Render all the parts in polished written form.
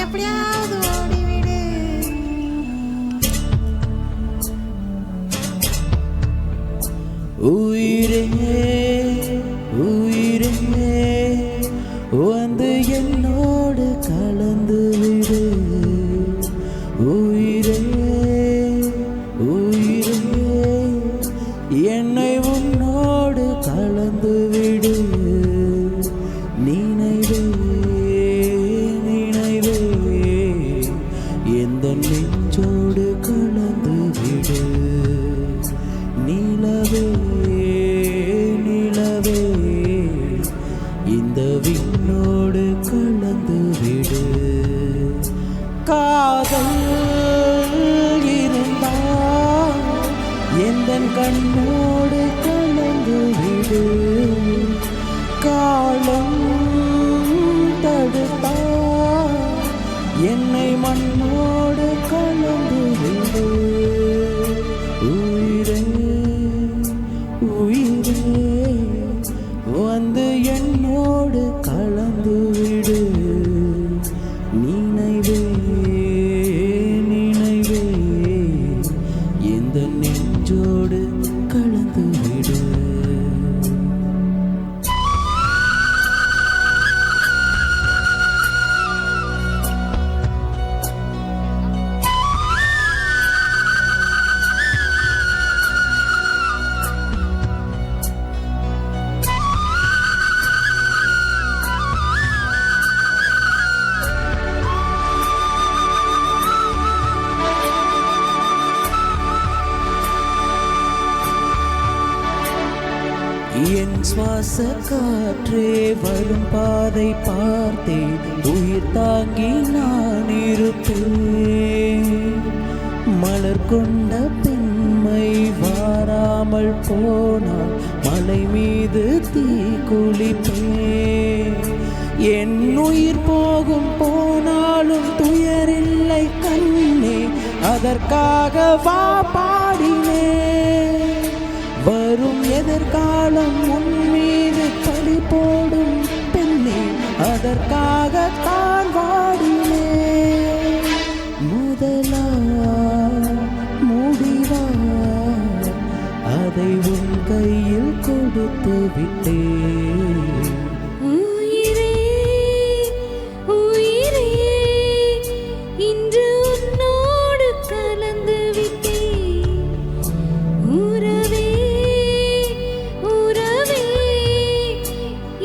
எப்படியாவது ஓடிவிடு. உயிரே உயிரே வந்து என்னோடு கலந்து விடு. உயிரே உயிரே என்னை உன்னோடு கலந்து விடு. நினைவே நினைவே எந்த நெஞ்சோடு கலந்து விடு. நிலவே நிலவே இந்த விண்ணோடு கலந்து விடு. காதல் இருந்தால் எந்தன் கண்ணோடு கலந்து விடு. காலம் தடுத்தால் என்னை மண்ணோடு கலந்து விடு. உயிரே உயிரே வந்து என்னோடு கலந்து விடு. நினைவே நினைவே எந்த நெஞ்சோடு கலந்து விடு. என் சுவாச காற்றே வரும் பாதை பார்த்தே உயிர் தாங்கி நான் இருப்பேன். மலர் கொண்ட பெண்மை வாராமல் போனால் மலை மீது தீ குளிப்பேன். என் உயிர் போகும் போனாலும் துயரில்லை கண்ணே, அதற்காக வா பாடினேன். வரும் எதிர்காலம் உன் மீது பழி போடும் பெண்ணே, அதற்காகத்தான் வாடினேன். முதலா முடிவா அதை உன் கையில் கொடுத்து விட்டேன். உயிரே உயிரே இன்று உன்னோடு கலந்து விட்டேன். உறவே உறவே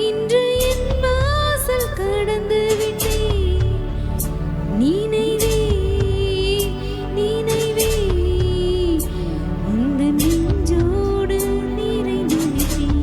இன்று என் வாசல் கடந்து விட்டேன். நினைவே நினைவே உந்தன் நெஞ்சோடு நிறைந்து விட்டேன்.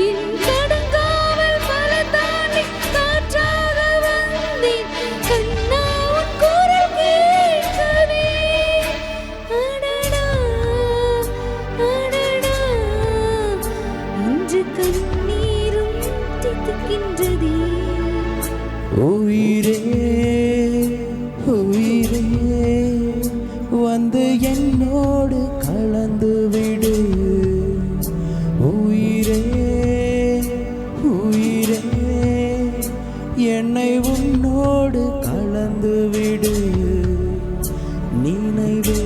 என் கடுங்காவல் பல தாண்டி காற்றாக வந்தேன் கண்ணா உன் குரல் கேட்கவே அடடா அடடா இன்று கண்ணீரும் தித்திக்கின்றதே உயிரே உயிரே வந்து என்னோடு கலந்து விடு உயிரே உயிரே என்னை உன்னோடு கலந்து விடு நினைவே